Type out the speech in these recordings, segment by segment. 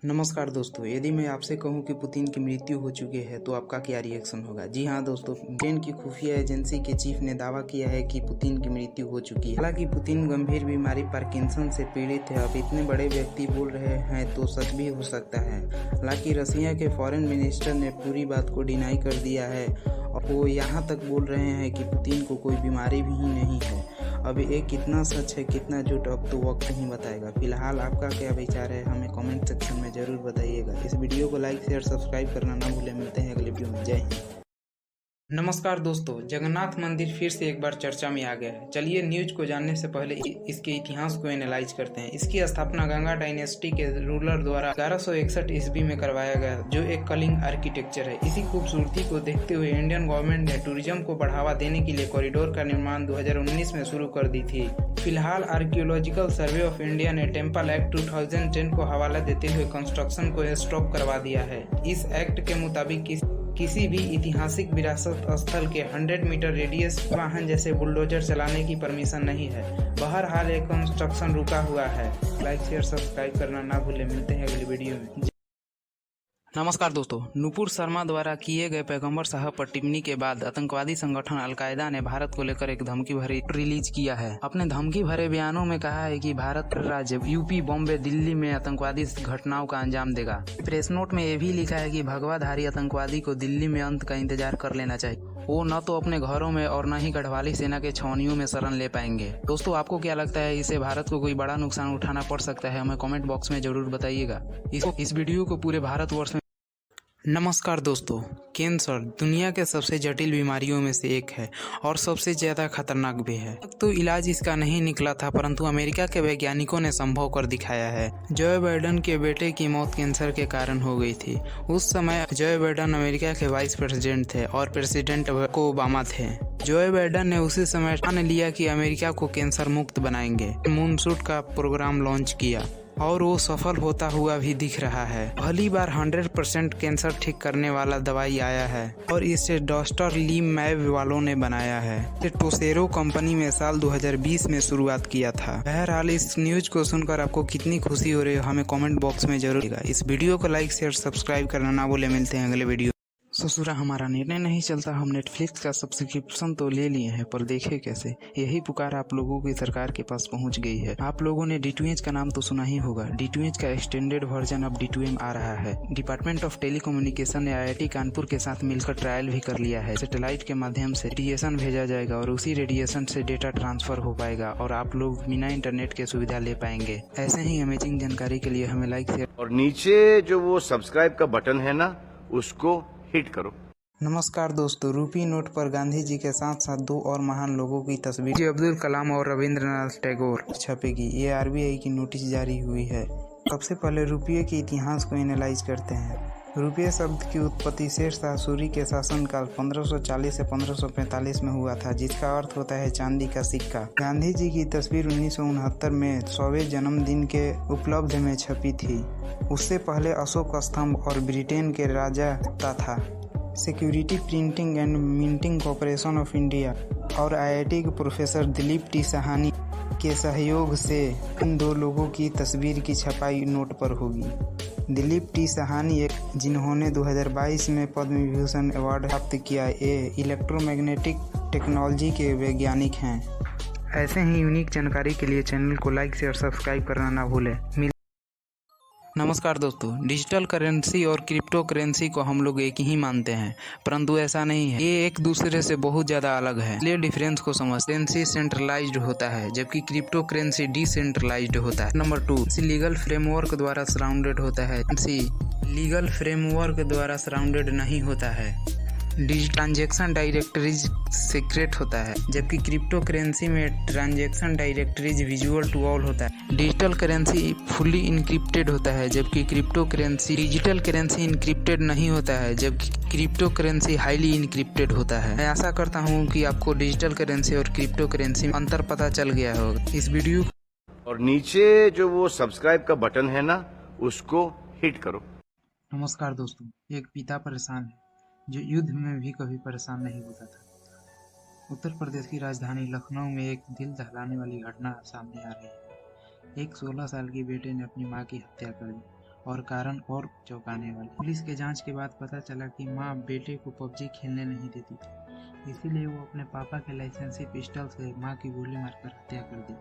नमस्कार दोस्तों, यदि मैं आपसे कहूं कि पुतिन की मृत्यु हो चुकी है तो आपका क्या रिएक्शन होगा। जी हाँ दोस्तों, ब्रिटेन की खुफिया एजेंसी के चीफ ने दावा किया है कि पुतिन की मृत्यु हो चुकी है। हालांकि पुतिन गंभीर बीमारी पार्किंसन से पीड़ित है। अब इतने बड़े व्यक्ति बोल रहे हैं तो सच भी हो सकता है। हालांकि रसिया के फॉरेन मिनिस्टर ने पूरी बात को डिनाई कर दिया है और वो यहाँ तक बोल रहे हैं कि पुतिन को कोई बीमारी भी नहीं है। अब ये कितना सच है कितना झूठ अब तो वक्त ही बताएगा। फिलहाल आपका क्या विचार है हमें कमेंट सेक्शन में जरूर बताइएगा। इस वीडियो को लाइक शेयर सब्सक्राइब करना ना भूलें। मिलते हैं अगले वीडियो में। जय हिंद। नमस्कार दोस्तों, जगन्नाथ मंदिर फिर से एक बार चर्चा में आ गया है। चलिए न्यूज को जानने से पहले इसके इतिहास को एनालाइज करते हैं। इसकी स्थापना गंगा डायनेस्टी के रूलर द्वारा 1161 ईस्वी में करवाया गया, जो एक कलिंग आर्किटेक्चर है। इसी खूबसूरती को देखते हुए इंडियन गवर्नमेंट ने टूरिज्म को बढ़ावा देने के लिए कॉरिडोर का निर्माण 2019 में शुरू कर दी थी। फिलहाल आर्कियोलॉजिकल सर्वे ऑफ इंडिया ने टेम्पल एक्ट 2010 को हवाला देते हुए कंस्ट्रक्शन को स्टॉप करवा दिया है। इस एक्ट के मुताबिक किसी भी ऐतिहासिक विरासत स्थल के 100 मीटर रेडियस वाहन जैसे बुलडोजर चलाने की परमिशन नहीं है। बहरहाल एक कंस्ट्रक्शन रुका हुआ है। लाइक शेयर सब्सक्राइब करना ना भूलें। मिलते हैं अगली वीडियो में। नमस्कार दोस्तों, नुपुर शर्मा द्वारा किए गए पैगंबर साहब पर टिप्पणी के बाद आतंकवादी संगठन अलकायदा ने भारत को लेकर एक धमकी भरी रिलीज किया है। अपने धमकी भरे बयानों में कहा है कि भारत राज्य यूपी, बॉम्बे, दिल्ली में आतंकवादी घटनाओं का अंजाम देगा। प्रेस नोट में यह भी लिखा है कि भगवाधारी आतंकवादी को दिल्ली में अंत का इंतजार कर लेना चाहिए। वो न तो अपने घरों में और न ही गढ़वाली सेना के छावनियों में शरण ले पाएंगे। दोस्तों, आपको क्या लगता है, इससे भारत को कोई बड़ा नुकसान उठाना पड़ सकता है? हमें कमेंट बॉक्स में जरूर बताइएगा। इस वीडियो को पूरे भारतवर्ष में। नमस्कार दोस्तों, कैंसर दुनिया के सबसे जटिल बीमारियों में से एक है और सबसे ज्यादा खतरनाक भी है। तो इलाज इसका नहीं निकला था, परंतु अमेरिका के वैज्ञानिकों ने संभव कर दिखाया है। जो बाइडेन के बेटे की मौत कैंसर के कारण हो गई थी। उस समय जो बाइडेन अमेरिका के वाइस प्रेसिडेंट थे और प्रेसिडेंट को ओबामा थे। जो बाइडेन ने उसी समय ठान लिया कि अमेरिका को कैंसर मुक्त बनाएंगे। मूनशूट का प्रोग्राम लॉन्च किया और वो सफल होता हुआ भी दिख रहा है। पहली बार 100% कैंसर ठीक करने वाला दवाई आया है और इसे डॉक्टर ली मैब वालों ने बनाया है। इसे टोसेरो कंपनी में साल 2020 में शुरुआत किया था। बहरहाल इस न्यूज को सुनकर आपको कितनी खुशी हो रही है हमें कमेंट बॉक्स में जरूर देगा। इस वीडियो को लाइक शेयर सब्सक्राइब करना ना भूले। मिलते हैं अगले वीडियो। ससुरा हमारा निर्णय नहीं चलता। हम नेटफ्लिक्स का सब्सक्रिप्शन तो ले लिए हैं, पर देखे कैसे। यही पुकार आप लोगों की सरकार के पास पहुंच गई है। आप लोगों ने D2H का नाम तो सुना ही होगा। D2H का एक्सटेंडेड वर्जन अब D2M आ रहा है। डिपार्टमेंट ऑफ टेलीकम्युनिकेशन ने IIT कानपुर के साथ मिलकर ट्रायल भी कर लिया है। सैटेलाइट के माध्यम से रेडिएशन भेजा जाएगा और उसी रेडिएशन से डेटा ट्रांसफर हो पाएगा और आप लोग बिना इंटरनेट के सुविधा ले पाएंगे। ऐसे ही अमेजिंग जानकारी के लिए हमें लाइक शेयर और नीचे जो वो सब्सक्राइब का बटन है ना, उसको हिट करो। नमस्कार दोस्तों, रूपी नोट पर गांधी जी के साथ साथ दो और महान लोगों की तस्वीर अब्दुल कलाम और रविंद्रनाथ टैगोर छपेगी। ये RBI की नोटिस जारी हुई है। सबसे पहले रुपये के इतिहास को एनालाइज करते हैं। रुपये शब्द की उत्पत्ति शेरशाह सूरी के शासनकाल 1540 से 1545 में हुआ था, जिसका अर्थ होता है चांदी का सिक्का। गांधी जी की तस्वीर 1969 में 100वें जन्मदिन के उपलब्ध में छपी थी। उससे पहले अशोक स्तंभ और ब्रिटेन के राजा था। Security printing and minting corporation of India और IIT के प्रोफेसर दिलीप टी साहनी के सहयोग से इन दो लोगों की तस्वीर की छपाई नोट पर होगी। दिलीप टी साहनी, जिन्होंने 2022 में पद्म विभूषण अवार्ड प्राप्त किया, ये इलेक्ट्रोमैग्नेटिक टेक्नोलॉजी के वैज्ञानिक हैं। ऐसे ही यूनिक जानकारी के लिए चैनल को लाइक शेयर सब्सक्राइब करना ना भूलें। नमस्कार दोस्तों, डिजिटल करेंसी और क्रिप्टो करेंसी को हम लोग एक ही मानते हैं, परंतु ऐसा नहीं है। ये एक दूसरे से बहुत ज्यादा अलग है। इसलिए डिफरेंस को समझ। करेंसी सेंट्रलाइज्ड होता है जबकि क्रिप्टो करेंसी डिसेंट्रलाइज्ड होता है। नंबर 2, लीगल फ्रेमवर्क द्वारा सराउंडेड होता है। लीगल फ्रेमवर्क द्वारा सराउंडेड नहीं होता है। ट्रांजैक्शन डायरेक्टरीज सीक्रेट होता है, जबकि क्रिप्टो करेंसी में transaction directories visual to all होता है। डिजिटल करेंसी फुली इनक्रिप्टेड होता है, जबकि डिजिटल करेंसी इनक्रिप्टेड नहीं होता है, जबकि क्रिप्टो करेंसी हाईली इनक्रिप्टेड होता है। मैं आशा करता हूँ कि आपको डिजिटल करेंसी और क्रिप्टो करेंसी में अंतर पता चल गया होगा। इस वीडियो और नीचे जो वो सब्सक्राइब का बटन है ना, उसको हिट करो। नमस्कार दोस्तों, एक पिता परेशान है जो युद्ध में भी कभी परेशान नहीं होता था। उत्तर प्रदेश की राजधानी लखनऊ में एक दिल दहलाने वाली घटना सामने आ रही है। एक 16 साल के बेटे ने अपनी मां की हत्या कर दी और कारण और चौंकाने वाले। पुलिस के जांच के बाद पता चला कि मां बेटे को पबजी खेलने नहीं देती थी, इसीलिए वो अपने पापा के लाइसेंसी पिस्टल से मां की गोली मारकर हत्या कर दी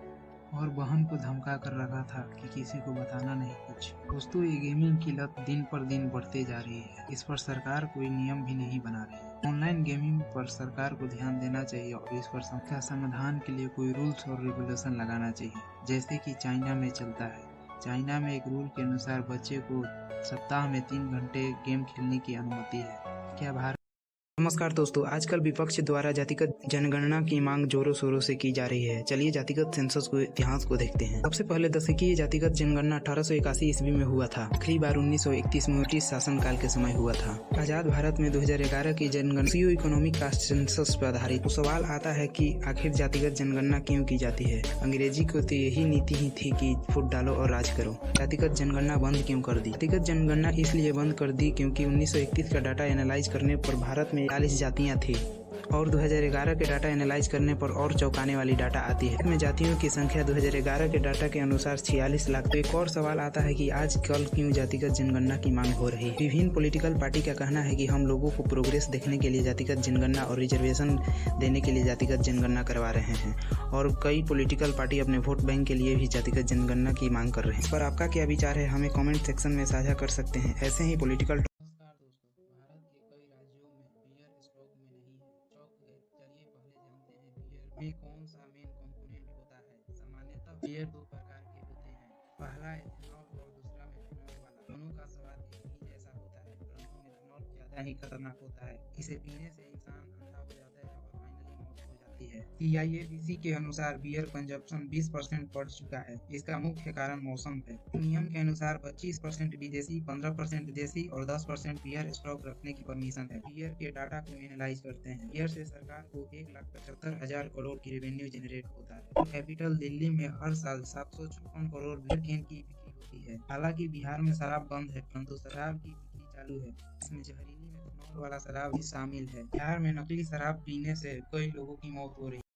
और बहन को धमका कर रखा था कि किसी को बताना नहीं कुछ। दोस्तों, ये गेमिंग की लत दिन पर दिन बढ़ते जा रही है। इस पर सरकार कोई नियम भी नहीं बना रही है। ऑनलाइन गेमिंग पर सरकार को ध्यान देना चाहिए और इस पर समाधान के लिए कोई रूल्स और रेगुलेशन लगाना चाहिए, जैसे कि चाइना में चलता है। चाइना में एक रूल के अनुसार बच्चे को सप्ताह में 3 घंटे गेम खेलने की अनुमति है। क्या भारत नमस्कार दोस्तों, आजकल विपक्ष द्वारा जातिगत जनगणना की मांग जोरों शोरों से की जा रही है। चलिए जातिगत सेंसस को इतिहास को देखते हैं। सबसे पहले दशकीय जातिगत जनगणना 1881 ईस्वी में हुआ था। आखिरी बार 1931 में ब्रिटिश शासनकाल के समय हुआ था। आजाद भारत में 2011 की जनगणना सोशियो इकोनॉमिक कास्ट सेंसस पर आधारित। तो सवाल आता है कि आखिर जातिगत जनगणना क्यों की जाती है। अंग्रेजी को तो यही नीति ही थी कि वोट डालो और राज करो। जातिगत जनगणना बंद क्यों कर दी। जातिगत जनगणना इसलिए बंद कर दी क्योंकि 1931 का डाटा एनालाइज करने पर भारत में 40 जातियां थी और 2011 के डाटा एनालाइज करने पर और चौंकाने वाली डाटा आती है। में जातियों की संख्या 2011 के डाटा के अनुसार 46 लाख। तो एक और सवाल आता है कि आजकल क्यों जातिगत जनगणना की मांग हो रही है। विभिन्न पॉलिटिकल पार्टी का कहना है कि हम लोगों को प्रोग्रेस देखने के लिए जातिगत जनगणना और रिजर्वेशन देने के लिए जातिगत जनगणना करवा रहे हैं और कई पॉलिटिकल पार्टी अपने वोट बैंक के लिए भी जातिगत जनगणना की मांग कर रहे हैं। इस पर आपका क्या विचार है, हमें कमेंट सेक्शन में साझा कर सकते हैं। ऐसे ही पॉलिटिकल में कौन सा मेन कंपोनेंट होता है। सामान्यतः बियर 2 प्रकार के होते हैं, पहला एथेनॉल और दूसरा मेथनॉल वाला। दोनों का स्वाद एक ही जैसा होता है, परंतु मेथनॉल ज्यादा ही खतरनाक होता है। इसे पीने से इंसान अंधा हो जाता है और फाइनली मौत हो जाती है। CIABC के अनुसार बियर कंजप्शन 20% बढ़ चुका है। इसका मुख्य कारण मौसम है। नियम के अनुसार 25% विदेशी, 15% देसी और 10% बियर स्टॉक रखने की परमिशन है। बियर के डाटा को एनालाइज करते हैं। बियर से सरकार को 1,75,000 करोड़ की रेवेन्यू जनरेट होता है। कैपिटल दिल्ली में हर साल 754 करोड़ बियर कैन की बिक्री होती है। हालांकि बिहार में शराब बंद है, परंतु शराब की बिक्री चालू है। इसमें जहरीली मेथनॉल वाला शराब भी शामिल है। बिहार में नकली शराब पीने से कई लोगों की मौत हो रही है।